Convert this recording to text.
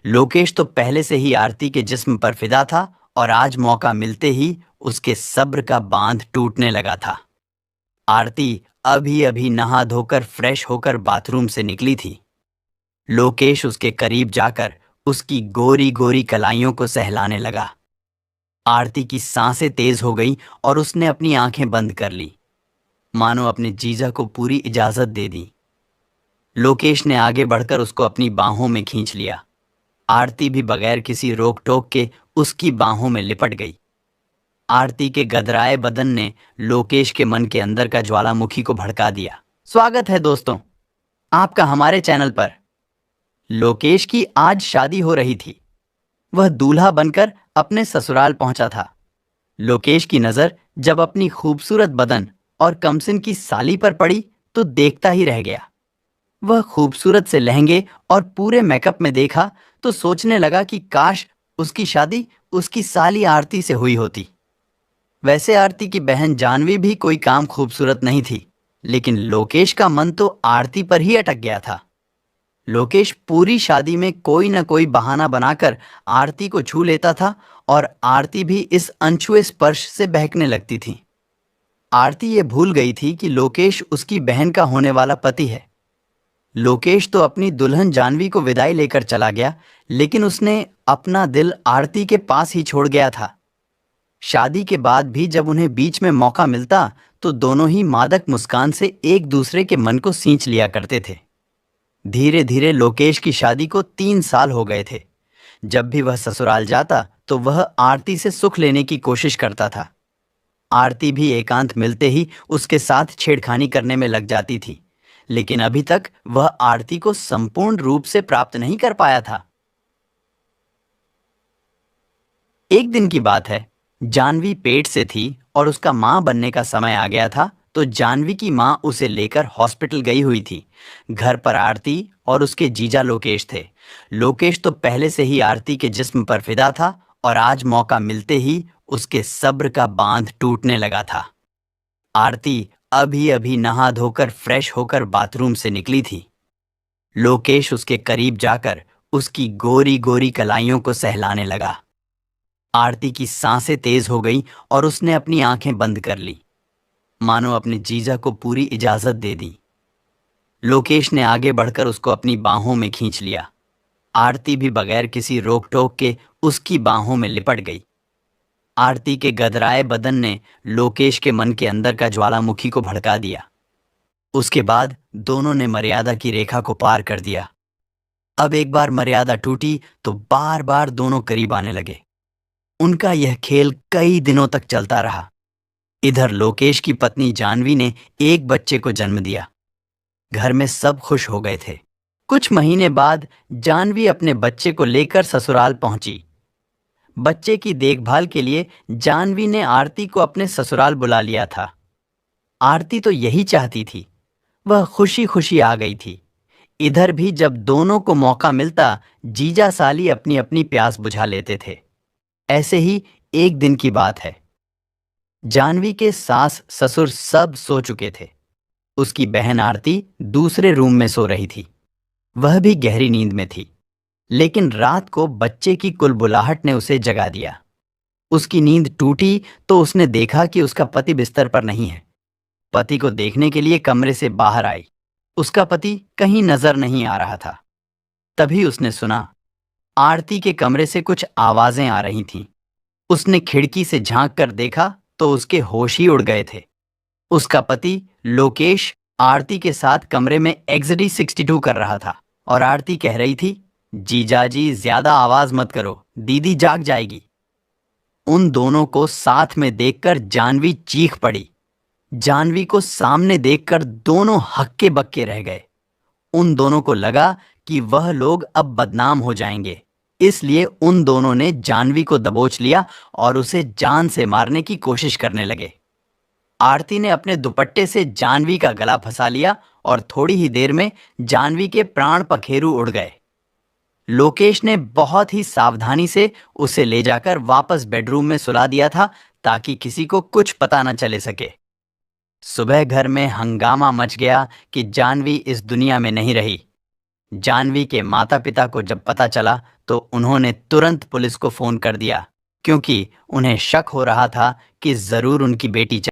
लोकेश तो पहले से ही आरती के जिस्म पर फिदा था और आज मौका मिलते ही उसके सब्र का बांध टूटने लगा था। आरती अभी अभी नहा धोकर फ्रेश होकर बाथरूम से निकली थी। लोकेश उसके करीब जाकर उसकी गोरी गोरी कलाइयों को सहलाने लगा। आरती की सांसें तेज हो गईं और उसने अपनी आंखें बंद कर ली, मानो अपने जीजा को पूरी इजाजत दे दी। लोकेश ने आगे बढ़कर उसको अपनी बाहों में खींच लिया। आरती भी बगैर किसी रोक टोक के उसकी बाहों में लिपट गई। आरती के गदराए बदन ने लोकेश के मन के अंदर का ज्वालामुखी को भड़का दिया। स्वागत है दोस्तों, आपका हमारे चैनल पर। लोकेश की आज शादी हो रही थी। वह दूल्हा बनकर अपने ससुराल पहुंचा था। लोकेश की नजर जब अपनी खूबसूरत बदन और कमसिन की साली पर पड़ी तो देखता ही रह गया। वह खूबसूरत से लहंगे और पूरे मेकअप में देखा तो सोचने लगा कि काश उसकी शादी उसकी साली आरती से हुई होती। वैसे आरती की बहन जानवी भी कोई काम खूबसूरत नहीं थी, लेकिन लोकेश का मन तो आरती पर ही अटक गया था। लोकेश पूरी शादी में कोई न कोई बहाना बनाकर आरती को छू लेता था और आरती भी इस अनछुए स्पर्श से बहकने लगती थी। आरती ये भूल गई थी कि लोकेश उसकी बहन का होने वाला पति है। लोकेश तो अपनी दुल्हन जानवी को विदाई लेकर चला गया, लेकिन उसने अपना दिल आरती के पास ही छोड़ गया था। शादी के बाद भी जब उन्हें बीच में मौका मिलता तो दोनों ही मादक मुस्कान से एक दूसरे के मन को सींच लिया करते थे। धीरे धीरे लोकेश की शादी को 3 साल हो गए थे। जब भी वह ससुराल जाता तो वह आरती से सुख लेने की कोशिश करता था। आरती भी एकांत मिलते ही उसके साथ छेड़खानी करने में लग जाती थी, लेकिन अभी तक वह आरती को संपूर्ण रूप से प्राप्त नहीं कर पाया था। एक दिन की बात है, जानवी पेट से थी और उसका मां बनने का समय आ गया था, तो जानवी की मां उसे लेकर हॉस्पिटल गई हुई थी। घर पर आरती और उसके जीजा लोकेश थे। लोकेश तो पहले से ही आरती के जिस्म पर फिदा था और आज मौका मिलते ही उसके सब्र का बांध टूटने लगा था। आरती अभी अभी नहा धोकर फ्रेश होकर बाथरूम से निकली थी। लोकेश उसके करीब जाकर उसकी गोरी गोरी कलाइयों को सहलाने लगा। आरती की सांसें तेज हो गईं और उसने अपनी आंखें बंद कर ली, मानो अपने जीजा को पूरी इजाजत दे दी। लोकेश ने आगे बढ़कर उसको अपनी बाहों में खींच लिया। आरती भी बगैर किसी रोक टोक के उसकी बाहों में लिपट गई। आरती के गदराए बदन ने लोकेश के मन के अंदर का ज्वालामुखी को भड़का दिया। उसके बाद दोनों ने मर्यादा की रेखा को पार कर दिया। अब एक बार मर्यादा टूटी तो बार बार दोनों करीब आने लगे। उनका यह खेल कई दिनों तक चलता रहा। इधर लोकेश की पत्नी जानवी ने एक बच्चे को जन्म दिया। घर में सब खुश हो गए थे। कुछ महीने बाद जानवी अपने बच्चे को लेकर ससुराल पहुंची। बच्चे की देखभाल के लिए जानवी ने आरती को अपने ससुराल बुला लिया था। आरती तो यही चाहती थी। वह खुशी खुशी आ गई थी। इधर भी जब दोनों को मौका मिलता, जीजा साली अपनी अपनी प्यास बुझा लेते थे। ऐसे ही एक दिन की बात है। जानवी के सास ससुर सब सो चुके थे। उसकी बहन आरती दूसरे रूम में सो रही थी। वह भी गहरी नींद में थी, लेकिन रात को बच्चे की कुलबुलाहट ने उसे जगा दिया। उसकी नींद टूटी तो उसने देखा कि उसका पति बिस्तर पर नहीं है। पति को देखने के लिए कमरे से बाहर आई। उसका पति कहीं नजर नहीं आ रहा था। तभी उसने सुना, आरती के कमरे से कुछ आवाजें आ रही थीं। उसने खिड़की से झांक कर देखा तो उसके होश ही उड़ गए थे। उसका पति लोकेश आरती के साथ कमरे में एग्जिटी 62 कर रहा था और आरती कह रही थी, जीजाजी ज्यादा आवाज मत करो, दीदी जाग जाएगी। उन दोनों को साथ में देखकर जानवी चीख पड़ी। जानवी को सामने देखकर दोनों हक्के बक्के रह गए। उन दोनों को लगा कि वह लोग अब बदनाम हो जाएंगे, इसलिए उन दोनों ने जानवी को दबोच लिया और उसे जान से मारने की कोशिश करने लगे। आरती ने अपने दुपट्टे से जानवी का गला फंसा लिया और थोड़ी ही देर में जानवी के प्राण पखेरु उड़ गए। लोकेश ने बहुत ही सावधानी से उसे ले जाकर वापस बेडरूम में सुला दिया था, ताकि किसी को कुछ पता न चले सके। सुबह घर में हंगामा मच गया कि जानवी इस दुनिया में नहीं रही। जानवी के माता-पिता को जब पता चला तो उन्होंने तुरंत पुलिस को फ़ोन कर दिया, क्योंकि उन्हें शक हो रहा था कि ज़रूर उनकी बेटी